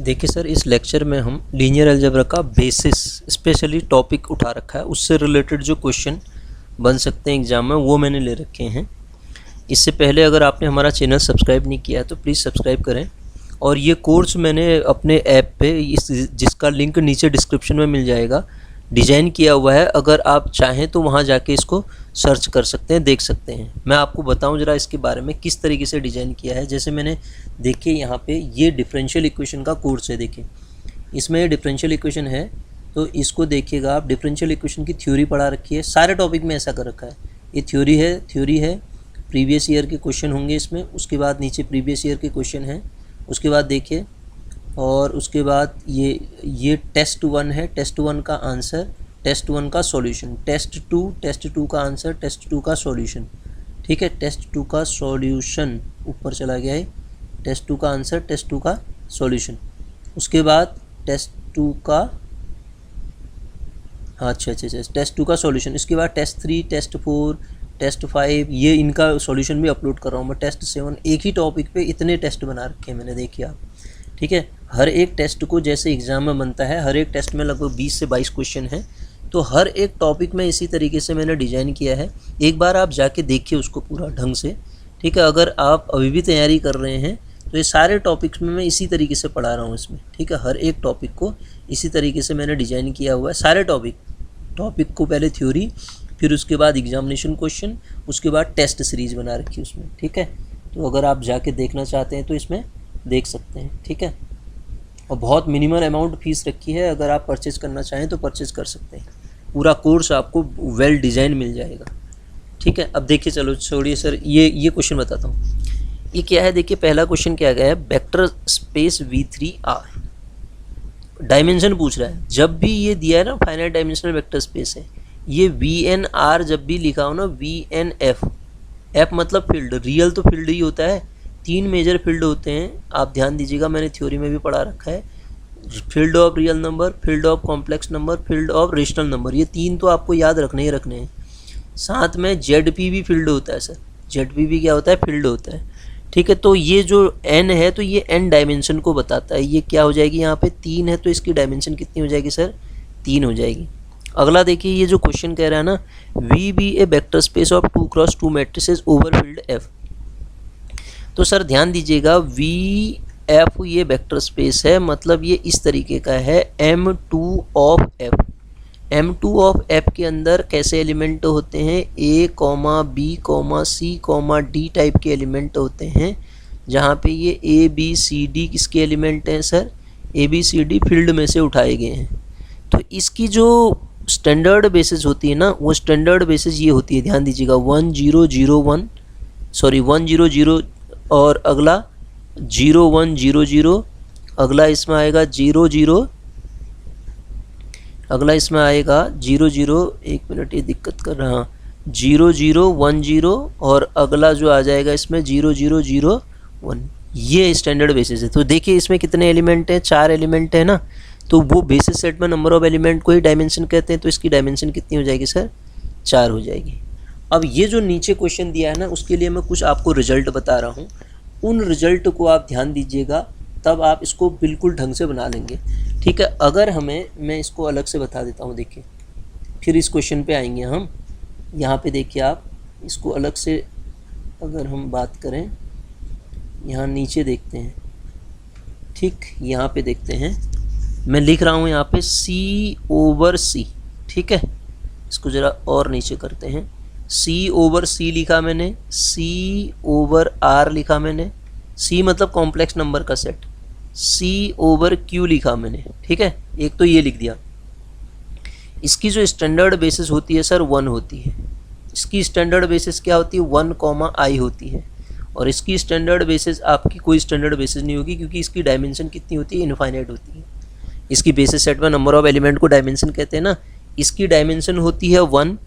देखिए सर, इस लेक्चर में हम लीनियर अलजेब्रा का बेसिस स्पेशली टॉपिक उठा रखा है। उससे रिलेटेड जो क्वेश्चन बन सकते हैं एग्जाम में वो मैंने ले रखे हैं। इससे पहले अगर आपने हमारा चैनल सब्सक्राइब नहीं किया है तो प्लीज़ सब्सक्राइब करें। और ये कोर्स मैंने अपने ऐप पे जिसका लिंक नीचे डिस्क्रिप्शन में मिल जाएगा, डिज़ाइन किया हुआ है। अगर आप चाहें तो वहाँ जाके इसको सर्च कर सकते हैं, देख सकते हैं। मैं आपको बताऊं ज़रा इसके बारे में किस तरीके से डिज़ाइन किया है। जैसे मैंने देखिए यहाँ पे ये डिफरेंशियल इक्वेशन का कोर्स है। देखिए इसमें डिफरेंशियल इक्वेशन है, तो इसको देखिएगा आप। डिफरेंशियल इक्वेशन की थ्योरी पढ़ा रखी है, सारे टॉपिक में ऐसा कर रखा है। ये थ्योरी है, प्रीवियस ईयर के क्वेश्चन होंगे इसमें। उसके बाद नीचे प्रीवियस ईयर के क्वेश्चन हैं। उसके बाद देखिए, और उसके बाद ये टेस्ट 1 है, टेस्ट 1 का आंसर, टेस्ट 1 का सॉल्यूशन, टेस्ट 2 का आंसर, टेस्ट 2 का सॉल्यूशन। ठीक है, टेस्ट 2 का सॉल्यूशन ऊपर चला गया है। टेस्ट 2 का आंसर, टेस्ट 2 का सॉल्यूशन। उसके बाद टेस्ट 2 का अच्छा टेस्ट 2 का सॉल्यूशन। इसके बाद टेस्ट 3, टेस्ट 4, टेस्ट 5, ये इनका सॉल्यूशन भी अपलोड कर रहा हूँ मैं। टेस्ट 7, एक ही टॉपिक पे इतने टेस्ट बना रखे हैं मैंने, देखिए आप। ठीक है, हर एक टेस्ट को जैसे एग्ज़ाम में बनता है, हर एक टेस्ट में लगभग 20 से 22 क्वेश्चन हैं। तो हर एक टॉपिक में इसी तरीके से मैंने डिज़ाइन किया है। एक बार आप जाके देखिए उसको पूरा ढंग से। ठीक है, अगर आप अभी भी तैयारी कर रहे हैं तो ये सारे टॉपिक्स में मैं इसी तरीके से पढ़ा रहा हूँ इसमें। ठीक है, हर एक टॉपिक को इसी तरीके से मैंने डिज़ाइन किया हुआ है। सारे टॉपिक को पहले थ्योरी, फिर उसके बाद एग्जामिनेशन क्वेश्चन, उसके बाद टेस्ट सीरीज़ बना रखी है उसमें। ठीक है, तो अगर आप जाके देखना चाहते हैं तो इसमें देख सकते हैं। ठीक है, और बहुत मिनिमल अमाउंट फीस रखी है। अगर आप परचेज़ करना चाहें तो परचेज़ कर सकते हैं। पूरा कोर्स आपको वेल डिज़ाइन मिल जाएगा। ठीक है, अब देखिए, चलो छोड़िए सर, ये क्वेश्चन बताता हूँ। ये क्या है, देखिए पहला क्वेश्चन क्या गया है, वेक्टर स्पेस V3R, डायमेंशन पूछ रहा है। जब भी ये दिया है ना, फाइनाइट डायमेंशनल वेक्टर स्पेस है, ये VNR जब भी लिखा हो ना, VNF, F मतलब फील्ड, रियल तो फील्ड ही होता है। 3 मेजर फील्ड होते हैं, आप ध्यान दीजिएगा, मैंने थ्योरी में भी पढ़ा रखा है। Field of real number, field of complex number, field of rational number, ये 3 तो आपको याद रखने ही रखने हैं। साथ में ZP भी फील्ड होता है सर, ZP भी क्या होता है, फील्ड होता है। ठीक है, तो ये जो n है तो ये n डायमेंशन को बताता है। ये क्या हो जाएगी, यहाँ पे 3 है तो इसकी डायमेंशन कितनी हो जाएगी सर, 3 हो जाएगी। अगला देखिए, ये जो क्वेश्चन कह रहा है ना, V be a vector space of 2x2 matrices over field F। तो सर ध्यान दीजिएगा, VF ये वेक्टर स्पेस है, मतलब ये इस तरीके का है, M2 of F। M2 of F के अंदर कैसे एलिमेंट होते हैं, A, B, C, D type के एलिमेंट होते हैं। जहाँ पे ये A, B, C, D किसके एलिमेंट हैं sir, A, B, C, D field में से उठाए गए हैं। तो इसकी जो स्टैंडर्ड बेसिस होती है ना, वो स्टैंडर्ड बेसिस ये होती है, ध्यान दीजिएगा, 100 और अगला 0100, अगला इसमें आएगा 00, अगला इसमें आएगा 00, एक मिनट ये दिक्कत कर रहा, 0010, और अगला जो आ जाएगा इसमें 0001। ये स्टैंडर्ड बेसिस है। तो देखिए इसमें कितने एलिमेंट हैं, 4 एलिमेंट है ना। तो वो बेसिस सेट में नंबर ऑफ एलिमेंट को ही डायमेंशन कहते हैं। तो इसकी डायमेंशन कितनी हो जाएगी सर, 4 हो जाएगी। अब ये जो नीचे क्वेश्चन दिया है ना, उसके लिए मैं कुछ आपको रिजल्ट बता रहा हूँ। उन रिजल्ट को आप ध्यान दीजिएगा, तब आप इसको बिल्कुल ढंग से बना लेंगे। ठीक है, अगर मैं इसको अलग से बता देता हूँ। देखिए, फिर इस क्वेश्चन पे आएंगे हम। यहाँ पे देखिए आप, इसको अलग से अगर हम बात करें, यहाँ नीचे देखते हैं। ठीक, यहाँ पे देखते हैं, मैं लिख रहा हूँ यहाँ पे C/C। ठीक है, इसको ज़रा और नीचे करते हैं। C/C लिखा मैंने, C/R लिखा मैंने। C मतलब कॉम्प्लेक्स नंबर का सेट, C/Q लिखा मैंने। ठीक है, एक तो ये लिख दिया। इसकी जो स्टैंडर्ड बेसिस होती है सर 1 होती है। इसकी स्टैंडर्ड बेसिस क्या होती है, 1, I होती है। और इसकी स्टैंडर्ड बेसिस, आपकी कोई स्टैंडर्ड बेसिस नहीं होगी, क्योंकि इसकी डायमेंशन कितनी होती है, इनफाइनाइट होती है। इसकी बेसिस सेट में नंबर ऑफ एलिमेंट को डायमेंशन कहते हैं ना। इसकी डायमेंशन होती है 1,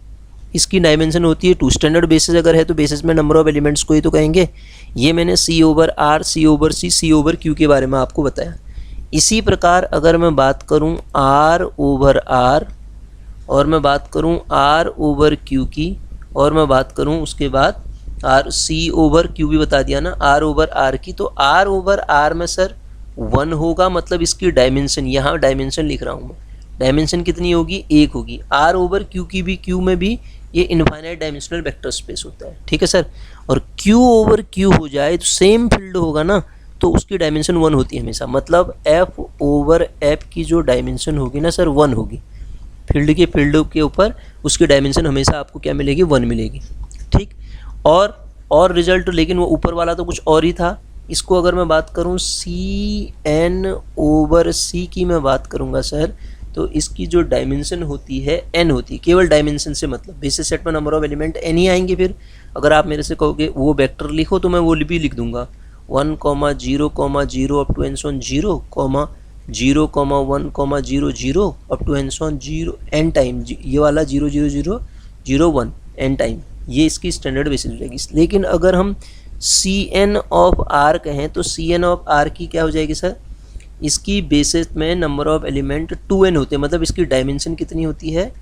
इसकी डायमेंशन होती है 2। स्टैंडर्ड बेसिस अगर है तो बेसिस में नंबर ऑफ एलिमेंट्स को ही तो कहेंगे। ये मैंने C/R, C/C, C/Q के बारे में आपको बताया। इसी प्रकार अगर मैं बात करूं R/R, और मैं बात करूं R/Q की, और मैं बात करूं उसके बाद C/Q भी बता दिया ना, R/R की। तो R/R में सर 1 होगा, मतलब इसकी डायमेंशन, यहाँ डायमेंशन लिख रहा हूँ मैं, डायमेंशन कितनी होगी, 1 होगी। R ओवर Q की भी, Q में भी ये इनफाइनाइट डायमेंशनल वेक्टर स्पेस होता है, ठीक है सर। और Q ओवर Q हो जाए तो सेम फील्ड होगा ना, तो उसकी डायमेंशन 1 होती है हमेशा, मतलब F ओवर F की जो डायमेंशन होगी ना सर 1 होगी। फील्ड के ऊपर उसकी डायमेंशन हमेशा आपको क्या मिलेगी, 1 मिलेगी, ठीक। और रिजल्ट, लेकिन वो ऊपर वाला तो कुछ और ही था। इसको अगर मैं बात करूँ CN ओवर C की मैं बात करूँगा सर, तो इसकी जो डायमेंशन होती है n होती है, केवल डायमेंशन से मतलब, बेसिस सेट में नंबर ऑफ एलिमेंट n ही आएंगे। फिर अगर आप मेरे से कहोगे वो वेक्टर लिखो तो मैं वो भी लिख दूंगा, 1, 0, 0 up to and so on 0, 0, 1, 0, 0 up to and so on 0 n time, ये वाला 0, 0, 0, 0, 1 n टाइम, ये इसकी स्टैंडर्ड बेसिस हो जाएगी। लेकिन अगर हम Cn ऑफ R कहें तो Cn ऑफ R की क्या हो जाएगी सर, इसकी बेसिस में नंबर ऑफ एलिमेंट 2n होते हैं, मतलब इसकी डायमेंशन कितनी होती है,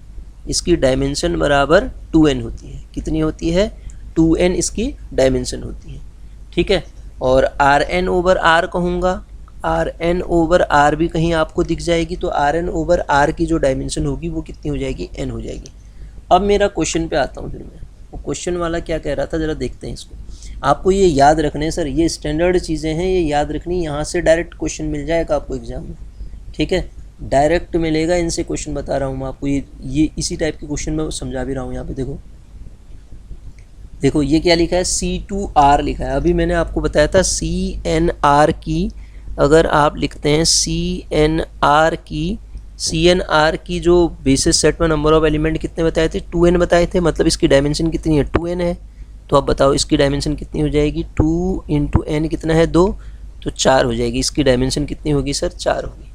इसकी डायमेंशन बराबर 2n होती है। कितनी होती है, 2n इसकी डायमेंशन होती है, ठीक है। और Rn ओवर R कहूँगा, Rn ओवर R भी कहीं आपको दिख जाएगी, तो Rn ओवर R की जो डायमेंशन होगी वो कितनी हो जाएगी, n हो जाएगी। अब मेरा क्वेश्चन पे आता हूँ, फिर मैं वो क्वेश्चन वाला क्या कह रहा था, ज़रा देखते हैं इसको। आपको ये याद रखने सर, ये स्टैंडर्ड चीज़ें हैं, ये याद रखनी, यहाँ से डायरेक्ट क्वेश्चन मिल जाएगा आपको एग्जाम में, ठीक है, डायरेक्ट मिलेगा, इनसे क्वेश्चन बता रहा हूँ मैं आपको। ये इसी टाइप के क्वेश्चन मैं समझा भी रहा हूँ। यहाँ पे देखो ये क्या लिखा है, C2R लिखा है। अभी मैंने आपको बताया था CNR की, अगर आप लिखते हैं CNR की जो बेसिस सेट में नंबर ऑफ एलिमेंट कितने बताए थे, 2n बताए थे, मतलब इसकी डायमेंशन कितनी है, 2n है। तो आप बताओ इसकी डायमेंशन कितनी हो जाएगी, 2 इंटू n कितना है, 2, तो 4 हो जाएगी। इसकी डायमेंशन कितनी होगी सर, 4 होगी।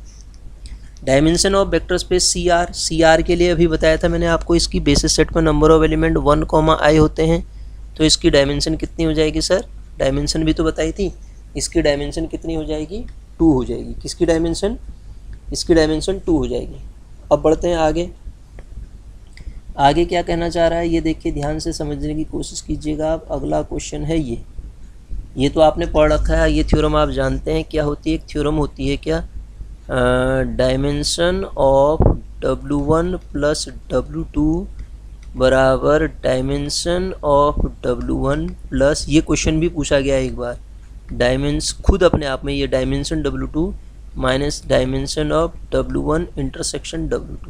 Dimension of vector space CR के लिए अभी बताया था मैंने आपको, इसकी बेसिस सेट में नंबर ऑफ एलिमेंट 1, i होते हैं, तो इसकी डायमेंशन कितनी हो जाएगी सर, डायमेंशन भी तो बताई थी, इसकी डायमेंशन कितनी हो जाएगी, 2 हो जाएगी। किसकी डायमेंशन, इसकी डायमेंशन 2 हो जाएगी। अब बढ़ते हैं आगे क्या कहना चाह रहा है, ये देखिए ध्यान से समझने की कोशिश कीजिएगा आप। अगला क्वेश्चन है ये तो आपने पढ़ रखा है, ये थ्योरम आप जानते हैं क्या होती है, एक थ्योरम होती है क्या, dimension of W1 plus W2 बराबर डायमेंशन ऑफ W1 प्लस, ये क्वेश्चन भी पूछा गया एक बार, डायमेंशन खुद अपने आप में, ये dimension W2 minus dimension of W1 intersection W2,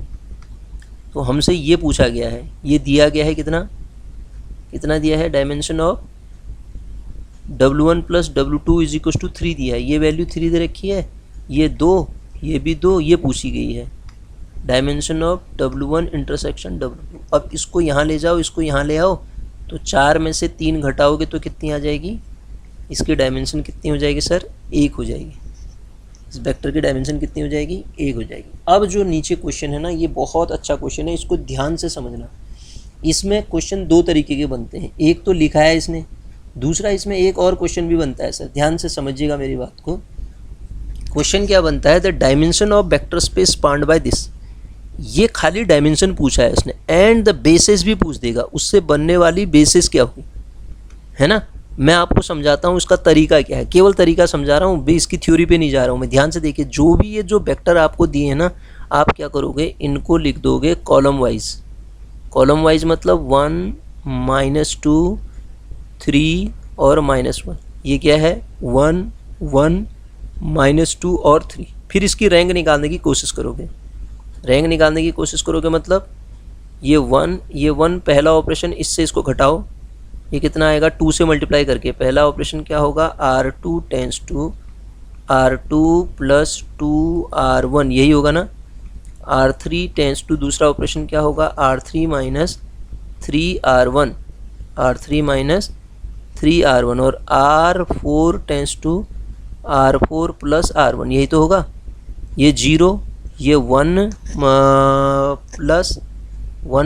तो हमसे ये पूछा गया है, ये दिया गया है कितना दिया है, dimension of W1 plus W2 is equal to 3 दिया है, ये वैल्यू 3 दे रखी है, ये 2, ये भी 2, ये पूछी गई है, dimension of W1 intersection W2। अब इसको यहाँ ले जाओ, इसको यहाँ ले आओ, तो 4 में से 3 घटाओगे तो कितनी आ जाएगी, इसकी डायमेंशन कितनी हो जाएगी सर, 1 हो जाएगी। इस वेक्टर की डायमेंशन कितनी हो जाएगी, 1 हो जाएगी। अब जो नीचे क्वेश्चन है ना, ये बहुत अच्छा क्वेश्चन है, इसको ध्यान से समझना। इसमें क्वेश्चन 2 तरीके के बनते हैं, एक तो लिखा है इसने, दूसरा इसमें एक और क्वेश्चन भी बनता है सर, ध्यान से समझिएगा मेरी बात को। क्वेश्चन क्या बनता है, the dimension of vector space spanned by this, ये खाली डायमेंशन पूछा है इसने, एंड द बेसिस भी पूछ देगा, उससे बनने वाली बेसिस क्या होगी, है ना। मैं आपको समझाता हूँ इसका तरीका क्या है, केवल तरीका समझा रहा हूँ, इसकी थ्योरी पे नहीं जा रहा हूँ मैं। ध्यान से देखिए, जो भी ये जो वेक्टर आपको दिए हैं ना, आप क्या करोगे, इनको लिख दोगे कॉलम वाइज, मतलब 1, -2, 3 और -1, ये क्या है 1, 1, -2 और 3। फिर इसकी रैंक निकालने की कोशिश करोगे, मतलब ये 1 पहला ऑपरेशन, इससे इसको घटाओ, ये कितना आएगा, 2 से मल्टीप्लाई करके, पहला ऑपरेशन क्या होगा, R2 tense to R2 plus 2R1, यही होगा ना। R3 टेंस टू दूसरा ऑपरेशन क्या होगा, R3 माइनस 3R1, और R4 tense to R4 plus R1, यही तो होगा। ये 0, ये 1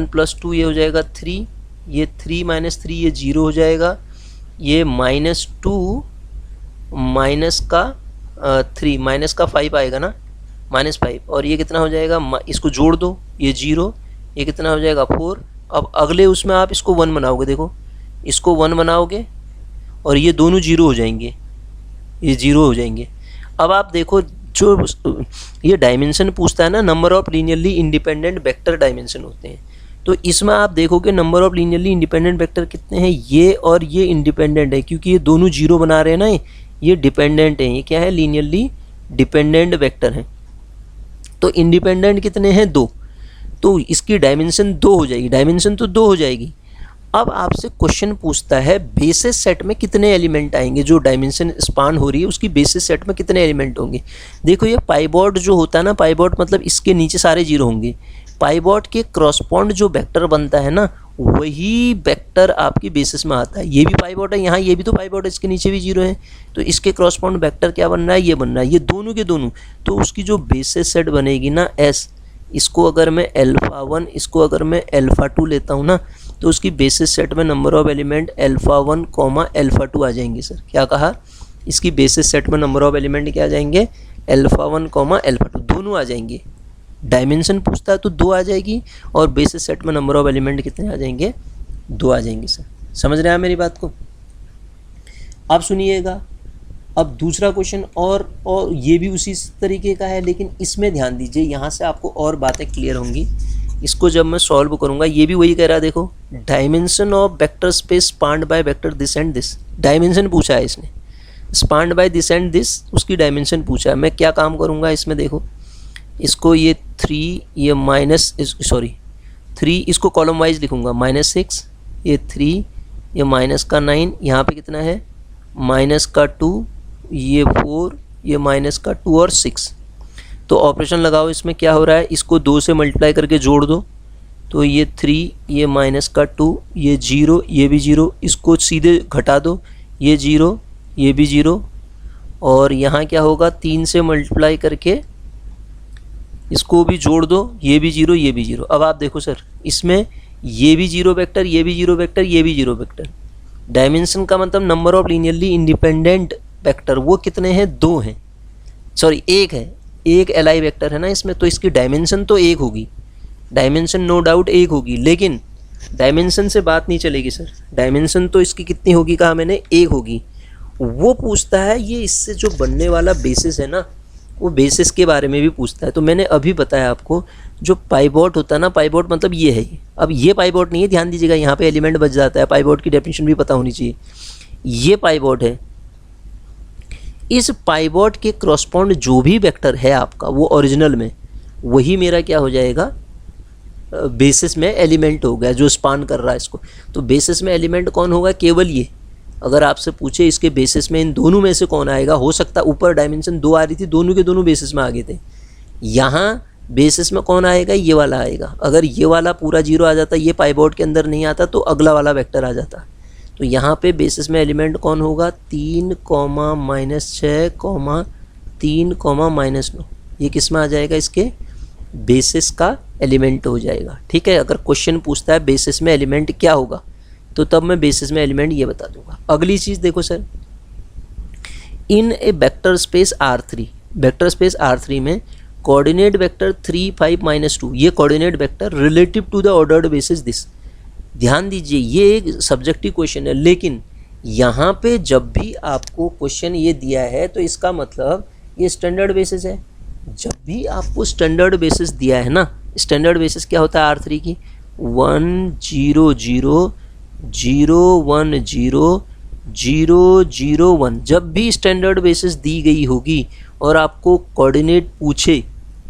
प्लस 2, ये हो जाएगा 3, ये 3 माइनस 3, ये 0 हो जाएगा, ये -2 माइनस का 3 माइनस का 5 आएगा ना, -5, और ये कितना हो जाएगा, इसको जोड़ दो, ये 0, ये कितना हो जाएगा 4। अब अगले उसमें आप इसको 1 बनाओगे, देखो इसको 1 बनाओगे और ये दोनों 0 हो जाएंगे, ये 0 हो जाएंगे। अब आप देखो, जो ये डायमेंशन पूछता है ना, number of linearly independent vector dimension होते हैं। तो इसमें आप देखोगे number of linearly independent vector कितने हैं, ये और ये इंडिपेंडेंट है, क्योंकि ये दोनों जीरो बना रहे हैं ना, ये डिपेंडेंट है, ये क्या है, लीनियरली डिपेंडेंट वेक्टर है। तो इंडिपेंडेंट कितने हैं, 2, तो इसकी डायमेंशन 2 हो जाएगी, डायमेंशन तो 2 हो जाएगी। अब आपसे क्वेश्चन पूछता है बेसिस सेट में कितने एलिमेंट आएंगे, जो डायमेंशन स्पान हो रही है उसकी बेसिस सेट में कितने एलिमेंट होंगे। देखो ये पाइवॉट जो होता है ना, पाइवॉट मतलब इसके नीचे सारे जीरो होंगे। पाइवॉट के क्रॉसपॉन्ड जो वेक्टर बनता है ना, वही वेक्टर आपकी बेसिस में आता है। ये भी पाइवॉट है, यहाँ ये भी तो पाइवॉट है, इसके नीचे भी जीरो है, तो इसके क्रॉसपॉन्ड वेक्टर क्या बन रहा है, ये बन रहा है, ये दोनों के दोनों। तो उसकी जो बेसिस सेट बनेगी ना एस, इसको अगर मैं अल्फ़ा 1, इसको अगर मैं अल्फ़ा 2 लेता हूँ ना, तो उसकी बेसिस सेट में number of element alpha 1, alpha 2 आ जाएंगे। सर क्या कहा, इसकी बेसिस सेट में नंबर ऑफ एलिमेंट क्या आ जाएंगे, अल्फ़ा 1, अल्फ़ा 2 दोनों आ जाएंगे। डायमेंशन पूछता है तो 2 आ जाएगी, और बेसिस सेट में नंबर ऑफ एलिमेंट कितने आ जाएंगे, 2 आ जाएंगे। सर समझ रहे हैं मेरी बात को। अब सुनिएगा, अब दूसरा क्वेश्चन और ये भी उसी तरीके का है, लेकिन इसमें ध्यान दीजिए, यहाँ से आपको और बातें क्लियर होंगी। इसको जब मैं सॉल्व करूँगा, ये भी वही कह रहा है, देखो dimension of vector space spanned by vector this and this, dimension पूछा है इसने, spanned by this and this, उसकी डायमेंशन पूछा है। मैं क्या काम करूँगा इसमें, देखो इसको ये 3, ये -3, इसको कॉलम वाइज लिखूँगा, -6, ये 3, ये माइनस का 9, यहाँ पे कितना है -2, ये 4, ये -2 और 6। तो ऑपरेशन लगाओ, इसमें क्या हो रहा है, इसको 2 से मल्टीप्लाई करके जोड़ दो, तो ये 3, ये -2, ये 0, ये भी 0, इसको सीधे घटा दो, ये 0, ये भी 0, और यहाँ क्या होगा, 3 से मल्टीप्लाई करके इसको भी जोड़ दो, ये भी 0, ये भी 0। अब आप देखो सर, इसमें ये भी 0 वेक्टर, ये भी 0 वेक्टर, ये भी 0 वेक्टर। डायमेंशन का मतलब number of linearly independent vector वो कितने हैं, 2 हैं, सॉरी 1 है, 1 एल वेक्टर है ना इसमें, तो इसकी डायमेंशन तो 1 होगी, डायमेंशन नो डाउट 1 होगी, लेकिन डायमेंशन से बात नहीं चलेगी सर। डायमेंशन तो इसकी कितनी होगी, कहा मैंने, 1 होगी। वो पूछता है ये इससे जो बनने वाला बेसिस है ना, वो बेसिस के बारे में भी पूछता है। तो मैंने अभी बताया आपको, जो पाइवॉट होता है ना, पाइवॉट मतलब ये है। अब ये पाइवॉट नहीं है, ध्यान दीजिएगा, यहाँ पे एलिमेंट बच जाता है, पाइवॉट की डेफिनेशन भी पता होनी चाहिए। ये पाइवॉट है, इस पाइवॉट के क्रॉसपॉन्ड जो भी वेक्टर है आपका, वो ओरिजिनल में वही मेरा क्या हो जाएगा, बेसिस में एलिमेंट हो गया, जो स्पान कर रहा है इसको। तो बेसिस में एलिमेंट कौन होगा, केवल ये। अगर आपसे पूछे इसके बेसिस में इन दोनों में से कौन आएगा, हो सकता ऊपर डायमेंशन 2 आ रही थी, दोनों के दोनों बेसिस में आ गए थे, यहाँ बेसिस में कौन आएगा, ये वाला आएगा। अगर ये वाला पूरा 0 आ जाता, ये पाइवॉट के अंदर नहीं आता, तो अगला वाला वेक्टर आ जाता। तो यहाँ पे बेसिस में एलिमेंट कौन होगा, 3, -6, 3, -9, ये किस में आ जाएगा, इसके बेसिस का एलिमेंट हो जाएगा। ठीक है, अगर क्वेश्चन पूछता है बेसिस में एलिमेंट क्या होगा, तो तब मैं बेसिस में एलिमेंट ये बता दूंगा। अगली चीज़ देखो sir, in a vector space R3, vector space R3 में कोऑर्डिनेट वेक्टर 3, 5, -2, ये coordinate vector relative to the ordered basis this. ध्यान दीजिए, ये एक सब्जेक्टिव क्वेश्चन है, लेकिन यहाँ पे जब भी आपको क्वेश्चन ये दिया है, तो इसका मतलब ये स्टैंडर्ड बेसिस है। जब भी आपको स्टैंडर्ड बेसिस दिया है ना, स्टैंडर्ड बेसिस क्या होता है R3 की, 1, 0, 0, 0, 1, 0, 0, 0, 1। जब भी स्टैंडर्ड बेसिस दी गई होगी और आपको कोऑर्डिनेट पूछे,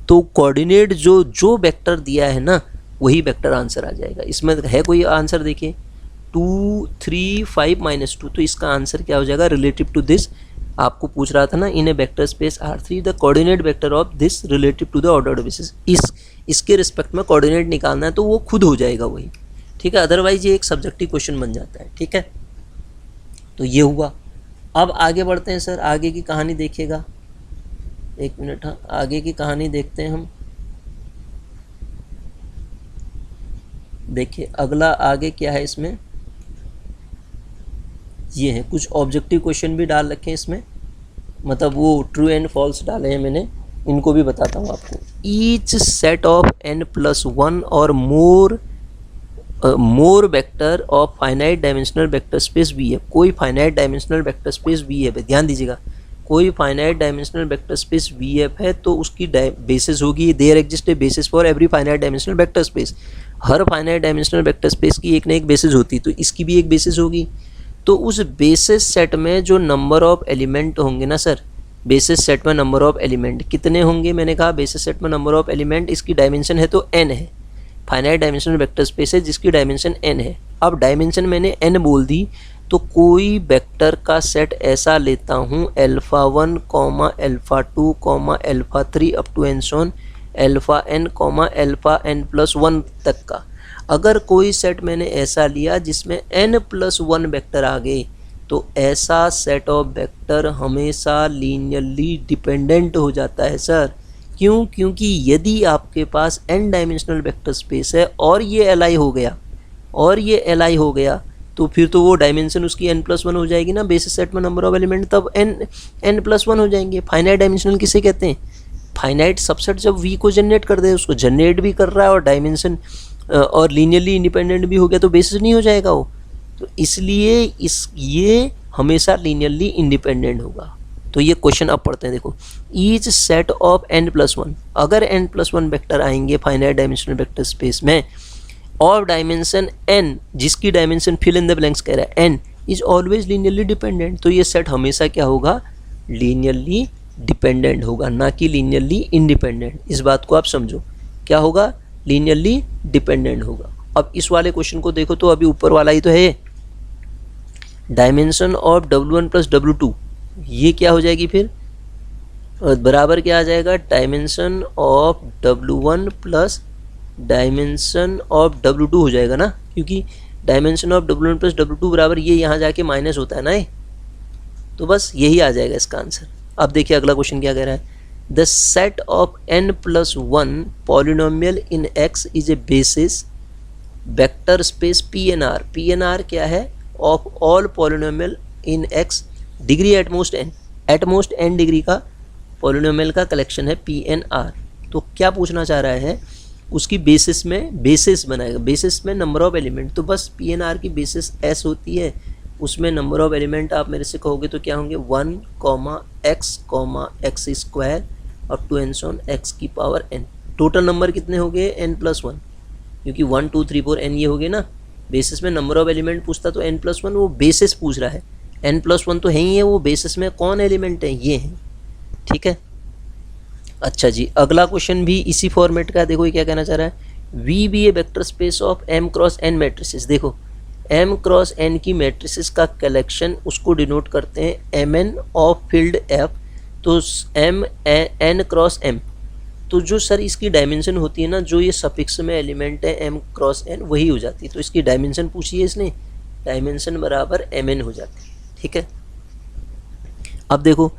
तो कोऑर्डिनेट जो वेक्टर दिया है ना, वही वेक्टर आंसर आ जाएगा। इसमें है कोई आंसर, देखिए 2, 3, 5, -2, तो इसका आंसर क्या हो जाएगा, रिलेटिव टू दिस। आपको पूछ रहा था ना, in a vector space R3 the coordinate vector of this relative to the ordered basis, इसके रिस्पेक्ट में कोऑर्डिनेट निकालना है, तो वो खुद हो जाएगा वही। ठीक है, अदरवाइज ये एक सब्जेक्टिव क्वेश्चन बन जाता है। ठीक है, तो ये हुआ। अब आगे बढ़ते हैं सर, आगे की कहानी देखिएगा, 1 मिनट, हाँ आगे की कहानी देखते हैं हम। देखिए अगला आगे क्या है इसमें, ये है कुछ ऑब्जेक्टिव क्वेश्चन भी डाल रखे हैं इसमें, मतलब वो ट्रू एंड फॉल्स डाले हैं मैंने, इनको भी बताता हूँ आपको। ईच सेट ऑफ n+1 और more vector of finite dimensional vector space V है। कोई finite dimensional vector space V है, ध्यान दीजिएगा, कोई finite dimensional vector space VF है तो उसकी बेसिस होगी, there exist a basis for every finite dimensional vector space. हर फाइनाइट डायमेंशनल वेक्टर स्पेस की एक ना एक बेसिस होती, तो इसकी भी एक बेसिस होगी। तो उस बेसिस सेट में जो नंबर ऑफ एलिमेंट होंगे ना सर, बेसिस सेट में नंबर ऑफ एलिमेंट कितने होंगे, मैंने कहा बेसिस सेट में नंबर ऑफ एलिमेंट, इसकी डायमेंशन है तो n है, फाइनाइट डायमेंशनल वेक्टर स्पेस है जिसकी डायमेंशन n है। अब डायमेंशन मैंने n बोल दी, तो कोई वेक्टर का सेट ऐसा लेता हूँ α1, α2, α3 up to and Son αn, αn+1 तक का। अगर कोई सेट मैंने ऐसा लिया जिसमें n+1 वेक्टर आ गए, तो ऐसा सेट ऑफ वेक्टर हमेशा लीनियरली डिपेंडेंट हो जाता है सर। क्यों? क्योंकि यदि आपके पास n डायमेंशनल वेक्टर स्पेस है और ये Li हो गया, और ये Li हो गया, तो फिर तो वो डायमेंशन उसकी n+1 हो जाएगी ना, बेसिस सेट में नंबर ऑफ एलिमेंट तब n+1 हो जाएंगे। फाइनाइट डायमेंशनल किसे कहते हैं? फाइनाइट सबसेट जब V को जनरेट कर दे, उसको जनरेट भी कर रहा है और डायमेंशन और लीनियरली इंडिपेंडेंट भी हो गया, तो बेसिस नहीं हो जाएगा वो। तो इसलिए ये हमेशा लीनियरली इंडिपेंडेंट होगा। तो ये क्वेश्चन अब पढ़ते हैं, देखो ईच सेट ऑफ n+1, अगर n+1 वेक्टर आएंगे फाइनाइट डायमेंशनल वेक्टर स्पेस में और डायमेंशन n, जिसकी dimension fill in the blanks कह रहा है n, is always linearly dependent, तो ये सेट हमेशा क्या होगा? लीनियरली डिपेंडेंट होगा, ना कि लीनियरली इंडिपेंडेंट। इस बात को आप समझो, क्या होगा? लीनियरली डिपेंडेंट होगा। अब इस वाले क्वेश्चन को देखो, तो अभी ऊपर वाला ही तो है, dimension of W1 plus W2, ये क्या हो जाएगी फिर? बराबर क्या आ जाएगा? Dimension of W1 plus dimension of W2 हो जाएगा ना, क्योंकि dimension of W1 plus W2 बराबर ये यहाँ जाके माइनस होता है ना, ये तो बस यही आ जाएगा इसका आंसर। अब देखिए अगला क्वेश्चन क्या कह रहा है, the set of n+1 polynomial in x is a basis vector space PNR। PNR क्या है? Of all polynomial in x degree at most n degree का पॉलिनोमियल का कलेक्शन है PNR। तो क्या पूछना चाह रहा है? उसकी बेसिस में बेसिस बनाएगा, बेसिस में नंबर ऑफ एलिमेंट, तो बस PNR की बेसिस s होती है, उसमें नंबर ऑफ एलिमेंट आप मेरे से कहोगे तो क्या होंगे? 1, x up to and so on x की पावर n। टोटल नंबर कितने हो गए? n+1, क्योंकि 1, 2, 3, 4 n ये हो गए ना। बेसिस में नंबर ऑफ एलिमेंट पूछता तो n+1, वो बेसिस पूछ रहा है, n+1 तो है ही है, वो बेसिस में कौन एलिमेंट है? ये हैं, ठीक है। अच्छा जी, अगला क्वेश्चन भी इसी फॉर्मेट का, देखो ये क्या कहना चाह रहा है, V भी a vector space of m cross n matrices. देखो m क्रॉस n की मैट्रिसेस का कलेक्शन, उसको डिनोट करते हैं mn ऑफ फील्ड f, तो m n क्रॉस m, तो जो सर इसकी डायमेंशन होती है ना, जो ये सफिक्स में एलिमेंट है m क्रॉस n, वही हो जाती है। तो इसकी डायमेंशन पूछी है इसने, डायमेंशन बराबर mn हो जाती है, ठीक है। अब देखो,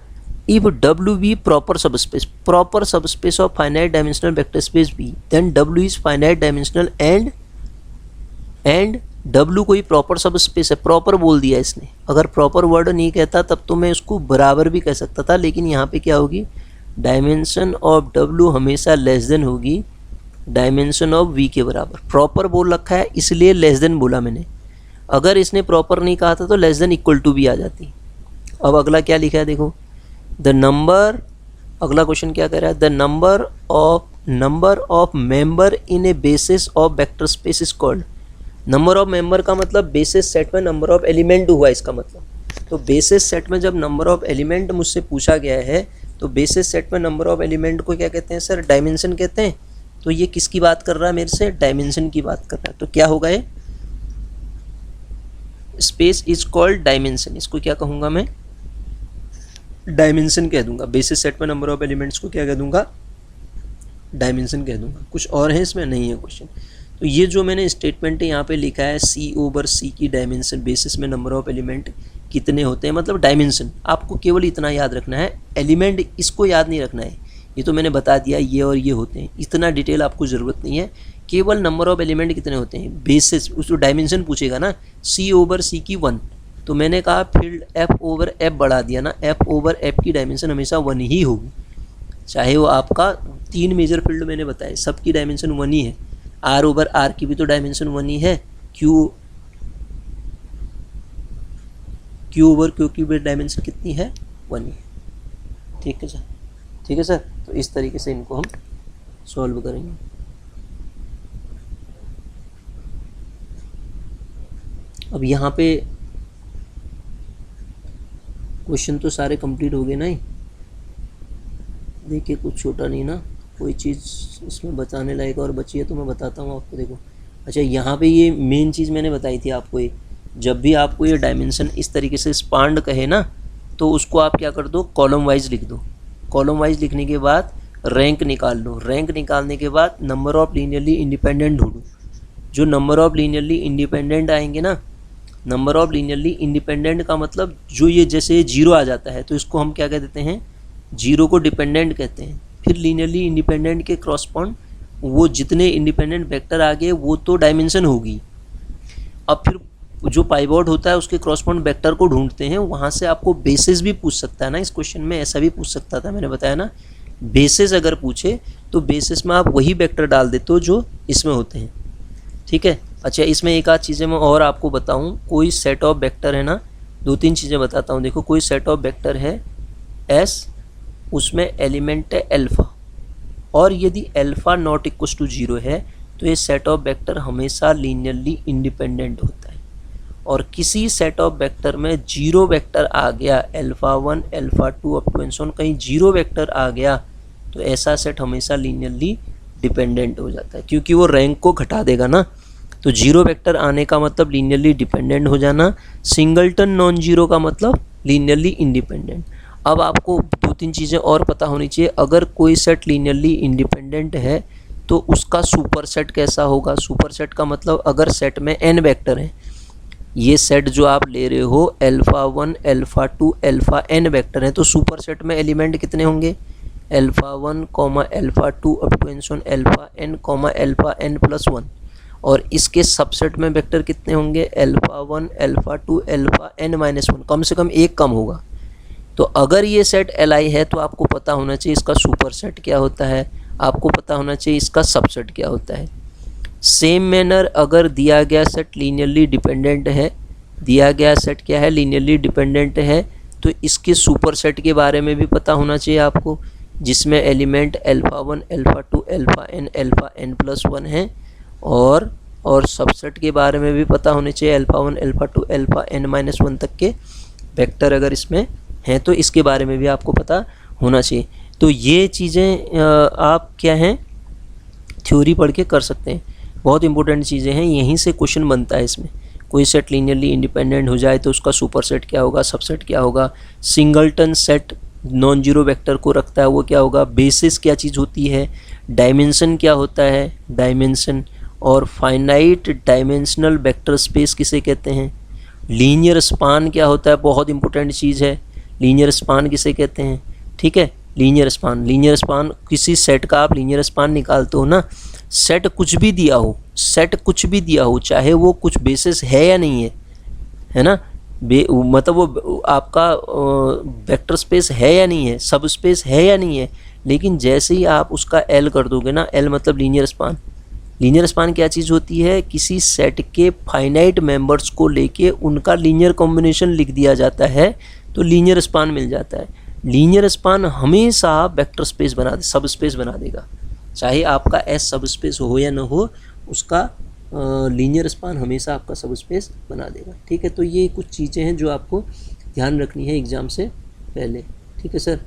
if W be proper subspace of finite dimensional vector space V, then W is finite dimensional and W कोई प्रॉपर सबस्पेस है। प्रॉपर बोल दिया इसने, अगर प्रॉपर वर्ड नहीं कहता तब तो मैं इसको बराबर भी कह सकता था, लेकिन यहाँ पे क्या होगी? डायमेंशन ऑफ W हमेशा लेस देन होगी डायमेंशन ऑफ V के बराबर। प्रॉपर बोल रखा है इसलिए लेस देन बोला मैंने, अगर इसने प्रॉपर नहीं कहा था तो लेस देन इक्वल टू भी आ जाती। अब अगला क्या लिखा है देखो, द नंबर, अगला क्वेश्चन क्या कह रहा है, the number of member in A basis of vector space is called. Number of member का मतलब बेसिस सेट में नंबर ऑफ एलिमेंट हुआ इसका मतलब। तो बेसिस सेट में जब नंबर ऑफ एलिमेंट मुझसे पूछा गया है, तो बेसिस सेट में नंबर ऑफ एलिमेंट को क्या कहते हैं सर? डायमेंशन कहते हैं। तो ये किसकी बात कर रहा है मेरे से? डायमेंशन की बात कर रहा है। तो क्या होगा ये? स्पेस इज कॉल्ड डायमेंशन, इसको क्या कहूँगा मैं? डायमेंशन कह दूंगा। बेसिस सेट में नंबर ऑफ एलिमेंट्स को क्या कह दूंगा? डायमेंशन कह दूंगा। कुछ और है इसमें? नहीं है क्वेश्चन। तो ये जो मैंने स्टेटमेंट है यहाँ पे लिखा है, C/C की डायमेंशन, बेसिस में नंबर ऑफ एलिमेंट कितने होते हैं, मतलब डायमेंशन। आपको केवल इतना याद रखना है, एलिमेंट इसको याद नहीं रखना है, ये तो मैंने बता दिया ये और ये होते हैं, इतना डिटेल आपको ज़रूरत नहीं है। केवल नंबर ऑफ एलिमेंट कितने होते हैं, बेसिस, उसको डायमेंशन पूछेगा ना, C/C की 1, तो मैंने कहा फील्ड F/F बढ़ा दिया ना, F/F की डायमेंशन हमेशा 1 ही होगी, चाहे वो आपका 3 मेजर फील्ड मैंने बताए सबकी डायमेंशन 1 ही है। R/R की भी तो डायमेंशन 1 ही है, Q/Q की भी डायमेंशन कितनी है? 1 ही है। ठीक है सर, ठीक है सर। तो इस तरीके से इनको हम सॉल्व करेंगे। अब यहाँ पे क्वेश्चन तो सारे कंप्लीट हो गए ना। देखिए कुछ छोटा नहीं ना, कोई चीज़ इसमें बताने लायक और बची है तो मैं बताता हूँ आपको। देखो अच्छा, यहाँ पे ये मेन चीज़ मैंने बताई थी आपको, ये जब भी आपको ये डायमेंशन इस तरीके से स्पांड कहे ना, तो उसको आप क्या कर दो, कॉलम वाइज लिख दो। कॉलम वाइज लिखने के बाद रैंक निकाल लो। रैंक निकालने के बाद नंबर ऑफ लीनियरली इंडिपेंडेंट ढूंढो। जो नंबर ऑफ लीनियरली इंडिपेंडेंट आएंगे ना, नंबर ऑफ लीनियरली इंडिपेंडेंट का मतलब जो ये जैसे जीरो आ जाता है तो इसको हम क्या कह देते हैं, जीरो को डिपेंडेंट कहते हैं। फिर लीनियरली इंडिपेंडेंट के क्रॉसपॉन्ड वो जितने इंडिपेंडेंट वेक्टर आ गए वो तो डायमेंशन होगी। अब फिर जो पाइवोट होता है उसके क्रॉसपॉन्ड वेक्टर को ढूंढते हैं। वहाँ से आपको बेसिस भी पूछ सकता है ना, इस क्वेश्चन में ऐसा भी पूछ सकता था, मैंने बताया ना। बेसिस अगर पूछे तो बेसिस में आप वही वेक्टर डाल देते हो जो इसमें होते हैं, ठीक है। अच्छा, इसमें एक आध चीज़ें मैं और आपको बताऊं। कोई सेट ऑफ वेक्टर है ना, दो तीन चीज़ें बताता हूं। देखो कोई सेट ऑफ वेक्टर है एस, उसमें एलिमेंट है अल्फ़ा, और यदि अल्फ़ा नॉट इक्वल टू 0 है तो ये सेट ऑफ वेक्टर हमेशा लीनियरली इंडिपेंडेंट होता है। और किसी सेट ऑफ वेक्टर में 0 वेक्टर आ गया, alpha 1 alpha 2 up to and so on, कहीं 0 वेक्टर आ गया तो ऐसा सेट हमेशा लीनियरली डिपेंडेंट हो जाता है, क्योंकि वो रैंक को घटा देगा ना। तो 0 वेक्टर आने का मतलब लीनियरली डिपेंडेंट हो जाना, सिंगलटन नॉन जीरो का मतलब लीनियरली इंडिपेंडेंट। अब आपको दो तीन चीज़ें और पता होनी चाहिए। अगर कोई सेट लीनियरली इंडिपेंडेंट है तो उसका सुपर सेट कैसा होगा। सुपर सेट का मतलब अगर सेट में n वेक्टर हैं, ये सेट जो आप ले रहे हो alpha 1 alpha 2 alpha n vector हैं, तो सुपर सेट में एलिमेंट कितने होंगे, alpha 1 comma alpha 2 up to and so on alpha n comma alpha n plus 1। और इसके सबसेट में वेक्टर कितने होंगे, alpha 1 alpha 2 alpha n minus 1, कम से कम एक कम होगा। तो अगर ये सेट Li है तो आपको पता होना चाहिए इसका सुपर सेट क्या होता है, आपको पता होना चाहिए इसका सबसेट क्या होता है। सेम मैनर अगर दिया गया सेट लीनियरली डिपेंडेंट है, दिया गया सेट क्या है, लीनियरली डिपेंडेंट है, तो इसके सुपर सेट के बारे में भी पता होना चाहिए आपको, जिसमें element alpha 1 alpha 2 alpha n plus 1 है। और सबसेट के बारे में भी पता होने चाहिए, alpha 1 alpha 2 alpha n minus 1 तक के वेक्टर अगर इसमें हैं तो इसके बारे में भी आपको पता होना चाहिए। तो ये चीज़ें आप क्या हैं, थ्योरी पढ़ के कर सकते हैं। बहुत इंपॉर्टेंट चीज़ें हैं, यहीं से क्वेश्चन बनता है इसमें। कोई सेट लीनियरली इंडिपेंडेंट हो जाए तो उसका सुपर सेट क्या होगा, सबसेट क्या होगा, singleton set non zero vector को रखता है वो क्या होगा, बेसिस क्या चीज़ होती है, डायमेंशन क्या होता है, डायमेंशन, और फाइनाइट डायमेंशनल वेक्टर स्पेस किसे कहते हैं, लीनियर स्पान क्या होता है, बहुत इंपॉर्टेंट चीज़ है, लीनियर स्पान किसे कहते हैं, ठीक है। लीनियर स्पान किसी सेट का आप लीनियर स्पान निकालते हो ना, सेट कुछ भी दिया हो, सेट कुछ भी दिया हो, चाहे वो कुछ बेसिस है या नहीं है ना, मतलब वो आपका वेक्टर स्पेस है या नहीं है, सब स्पेस है या नहीं है, लेकिन जैसे ही आप उसका एल कर दोगे ना, एल मतलब लीनियर स्पान। लीनियर स्पान क्या चीज़ होती है, किसी सेट के फाइनाइट मेंबर्स को लेके उनका लीनियर कॉम्बिनेशन लिख दिया जाता है तो लीनियर स्पान मिल जाता है। लीनियर स्पान हमेशा वेक्टर स्पेस बना दे, सब स्पेस बना देगा, चाहे आपका एस सब स्पेस हो या ना हो, उसका लीनियर स्पान हमेशा आपका सब स्पेस बना देगा, ठीक है। तो ये कुछ चीज़ें हैं जो आपको ध्यान रखनी है एग्ज़ाम से पहले, ठीक है सर।